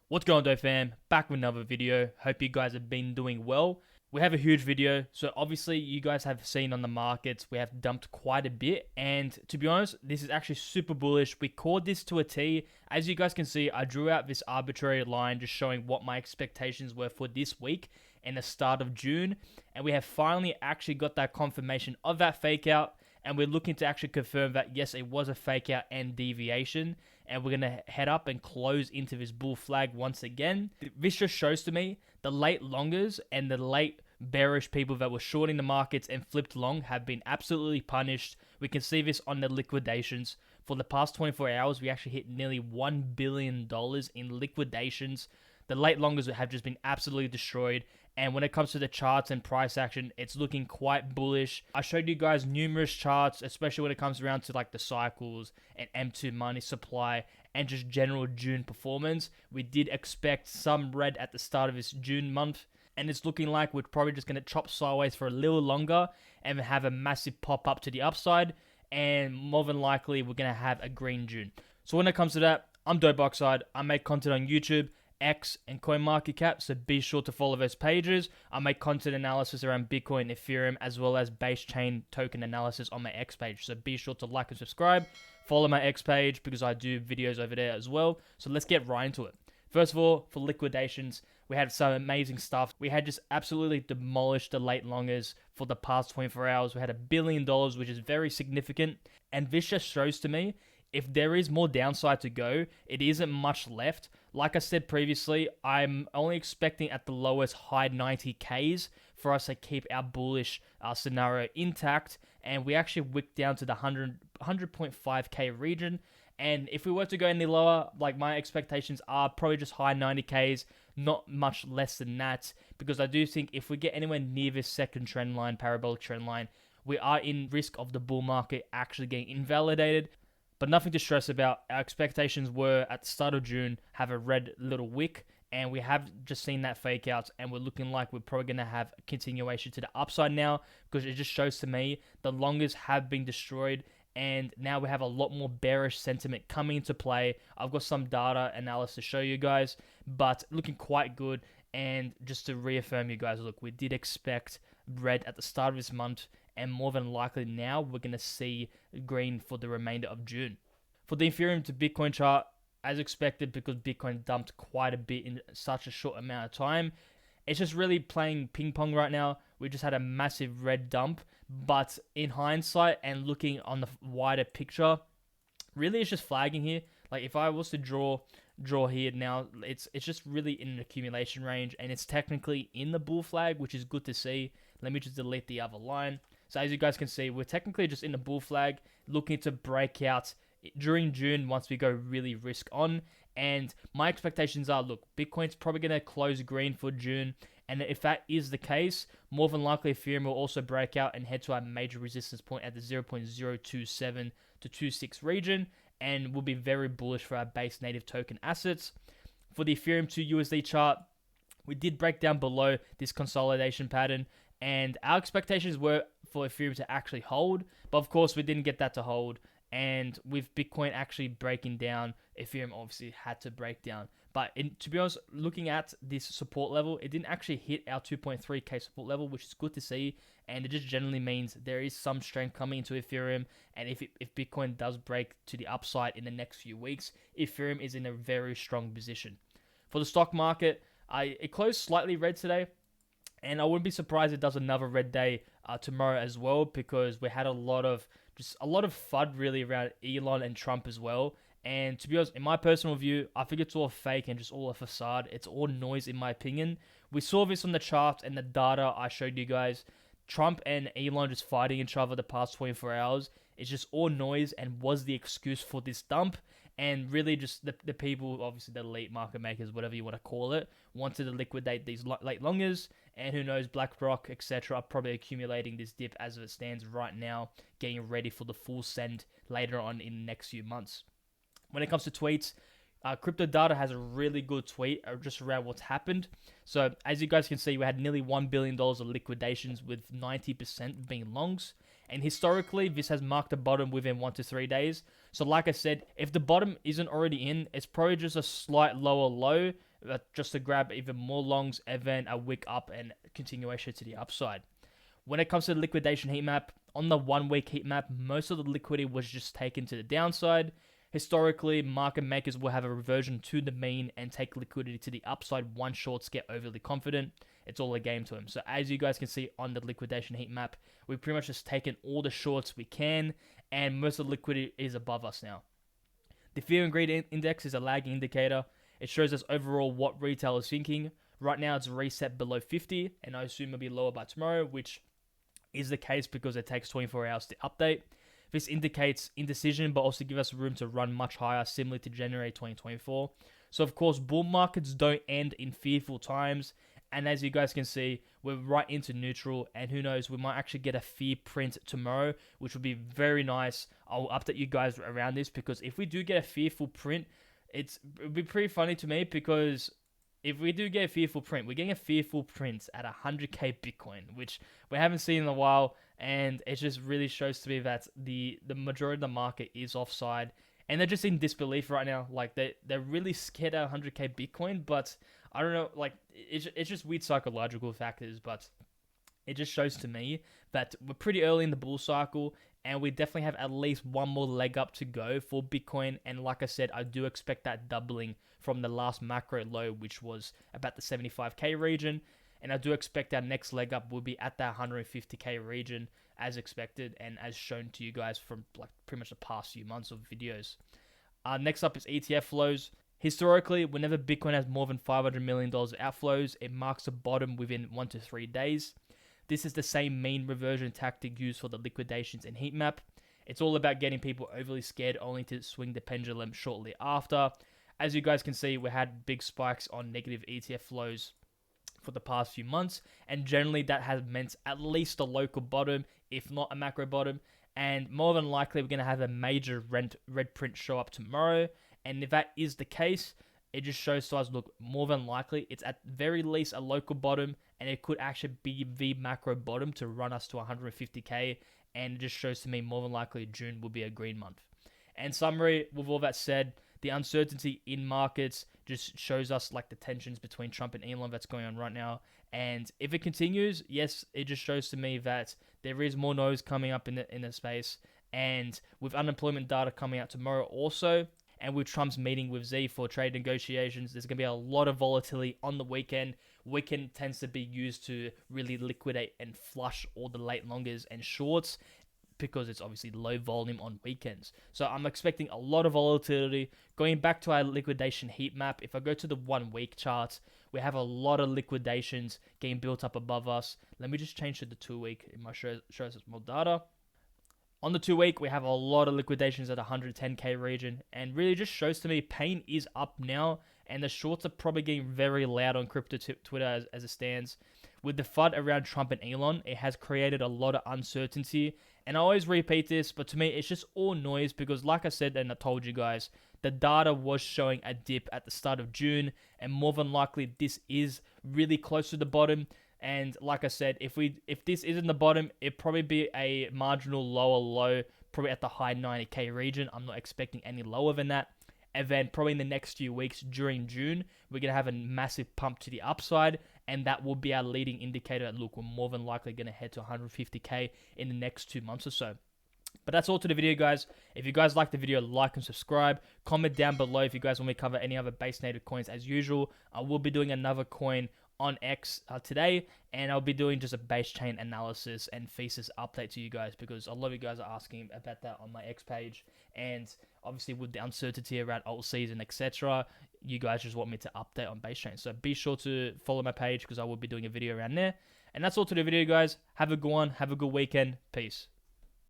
What's going on, fam? Back with another video. Hope you guys have been doing well. We have a huge video, so obviously you guys have seen on the markets we have dumped quite a bit, and to be honest, this is actually super bullish. We called this to a T. As you guys can see, I drew out this arbitrary line just showing what my expectations were for this week and the start of June, and we have finally actually got that confirmation of that fake out, and we're looking to actually confirm that yes, it was a fake out and deviation, and we're going to head up and close into this bull flag once again. This just shows to me the late longers and the late bearish people that were shorting the markets and flipped long have been absolutely punished. We can see this on the liquidations. For the past 24 hours, we actually hit nearly $1 billion in liquidations. The late longers have just been absolutely destroyed. And when it comes to the charts and price action, it's looking quite bullish. I showed you guys numerous charts, especially when it comes around to like the cycles and M2 money supply and just general June performance. We did expect some red at the start of this June month, and it's looking like we're probably just going to chop sideways for a little longer and have a massive pop up to the upside. And more than likely, we're going to have a green June. So when it comes to that, I'm Dope Oxide. I make content on YouTube, X, and CoinMarketCap, so be sure to follow those pages. I make content analysis around Bitcoin, Ethereum, as well as base chain token analysis on my X page, so be sure to like and subscribe. Follow my X page because I do videos over there as well. So let's get right into it. First of all, for liquidations, we had some amazing stuff. We had just absolutely demolished the late longers for the past 24 hours. We had $1 billion, which is very significant, and this just shows to me if there is more downside to go, it isn't much left. Like I said previously, I'm only expecting at the lowest high 90Ks for us to keep our bullish scenario intact. And we actually wicked down to the 100.5K region. And if we were to go any lower, like my expectations are probably just high 90Ks, not much less than that. Because I do think if we get anywhere near this second trend line, parabolic trend line, we are in risk of the bull market actually getting invalidated. But nothing to stress about. Our expectations were at the start of June have a red little wick, and we have just seen that fake out, and we're looking like we're probably going to have a continuation to the upside now, because it just shows to me the longers have been destroyed, and now we have a lot more bearish sentiment coming into play. I've got some data analysis to show you guys, but looking quite good. And just to reaffirm you guys, look, we did expect red at the start of this month, and more than likely now we're going to see green for the remainder of June. For the Ethereum to Bitcoin chart, as expected, because Bitcoin dumped quite a bit in such a short amount of time, it's just really playing ping pong right now. We just had a massive red dump, but in hindsight and looking on the wider picture, really it's just flagging here. Like if I was to draw here now, it's just really in an accumulation range, and it's technically in the bull flag, which is good to see. Let me just delete the other line. So as you guys can see, we're technically just in the bull flag, looking to break out during June once we go really risk on. And my expectations are, look, Bitcoin's probably going to close green for June. And if that is the case, more than likely Ethereum will also break out and head to our major resistance point at the 0.027 to 26 region. And will be very bullish for our base native token assets. For the Ethereum to USD chart, we did break down below this consolidation pattern, and our expectations were for Ethereum to actually hold, but of course we didn't get that to hold. And with Bitcoin actually breaking down, Ethereum obviously had to break down. But to be honest, looking at this support level, it didn't actually hit our 2.3K support level, which is good to see. And it just generally means there is some strength coming into Ethereum. And if Bitcoin does break to the upside in the next few weeks, Ethereum is in a very strong position. For the stock market, it closed slightly red today. And I wouldn't be surprised if it does another red day tomorrow as well, because we had a lot of FUD really around Elon and Trump as well. And to be honest, in my personal view, I think it's all fake and just all a facade. It's all noise in my opinion. We saw this on the charts and the data I showed you guys. Trump and Elon just fighting each other the past 24 hours. It's just all noise and was the excuse for this dump. And really just the people, obviously the elite market makers, whatever you want to call it, wanted to liquidate these late longers. And who knows, BlackRock, etc. are probably accumulating this dip as it stands right now, getting ready for the full send later on in the next few months. When it comes to tweets, Crypto Data has a really good tweet just around what's happened. So as you guys can see, we had nearly $1 billion of liquidations, with 90% being longs. And historically, this has marked a bottom within 1 to 3 days. So like I said, if the bottom isn't already in, it's probably just a slight lower low just to grab even more longs, and then a wick up and continuation to the upside. When it comes to the liquidation heat map, on the 1 week heat map, most of the liquidity was just taken to the downside. Historically, market makers will have a reversion to the mean and take liquidity to the upside once shorts get overly confident. It's all a game to them. So as you guys can see on the liquidation heat map, we've pretty much just taken all the shorts we can, and most of the liquidity is above us now. The fear and greed index is a lagging indicator. It shows us overall what retail is thinking. Right now it's reset below 50, and I assume it'll be lower by tomorrow, which is the case because it takes 24 hours to update. This indicates indecision, but also gives us room to run much higher, similar to January 2024. So of course, bull markets don't end in fearful times. And as you guys can see, we're right into neutral. And who knows, we might actually get a fear print tomorrow, which would be very nice. I'll update you guys around this, because if we do get a fearful print, it'd be pretty funny to me, because if we do get a fearful print, we're getting a fearful print at 100k Bitcoin, which we haven't seen in a while. And it just really shows to me that the majority of the market is offside. And they're just in disbelief right now. Like, they're really scared at 100k Bitcoin, but I don't know, like, it's just weird psychological factors, but it just shows to me that we're pretty early in the bull cycle, and we definitely have at least one more leg up to go for Bitcoin. And like I said, I do expect that doubling from the last macro low, which was about the 75k region. And I do expect our next leg up will be at that 150k region, as expected and as shown to you guys from like pretty much the past few months of videos. Next up is ETF flows. Historically, whenever Bitcoin has more than $500 million outflows, it marks a bottom within 1 to 3 days. This is the same mean reversion tactic used for the liquidations and heat map. It's all about getting people overly scared only to swing the pendulum shortly after. As you guys can see, we had big spikes on negative ETF flows for the past few months, and generally that has meant at least a local bottom, if not a macro bottom. And more than likely, we're going to have a major red print show up tomorrow. And if that is the case, it just shows to us, look, more than likely, it's at very least a local bottom, and it could actually be the macro bottom to run us to 150k. And it just shows to me more than likely June will be a green month. And summary, with all that said, the uncertainty in markets just shows us like the tensions between Trump and Elon that's going on right now. And if it continues, yes, it just shows to me that there is more noise coming up in the space. And with unemployment data coming out tomorrow also, and with Trump's meeting with Z for trade negotiations, there's going to be a lot of volatility on the weekend. Weekend tends to be used to really liquidate and flush all the late longers and shorts, because it's obviously low volume on weekends. So I'm expecting a lot of volatility. Going back to our liquidation heat map, if I go to the 1 week charts, we have a lot of liquidations getting built up above us. Let me just change to the 2 week. It might show us more data. On the 2 week, we have a lot of liquidations at 110k region, and really just shows to me pain is up now, and the shorts are probably getting very loud on crypto Twitter as it stands. With the FUD around Trump and Elon, it has created a lot of uncertainty. And I always repeat this, but to me, it's just all noise, because like I said, and I told you guys, the data was showing a dip at the start of June, and more than likely, this is really close to the bottom. And like I said, if this isn't the bottom, it'd probably be a marginal lower low, probably at the high 90k region. I'm not expecting any lower than that. And then probably in the next few weeks during June, we're going to have a massive pump to the upside. And that will be our leading indicator. Look, we're more than likely going to head to 150k in the next 2 months or so. But that's all to the video, guys. If you guys like the video, like and subscribe. Comment down below if you guys want me to cover any other base native coins as usual. I will be doing another coin on X today, and I'll be doing just a base chain analysis and thesis update to you guys, because a lot of you guys are asking about that on my X page. And obviously with the uncertainty around alt season, etc., you guys just want me to update on base chain. So be sure to follow my page, because I will be doing a video around there. And that's all to the video, guys. Have a good one. Have a good weekend. Peace.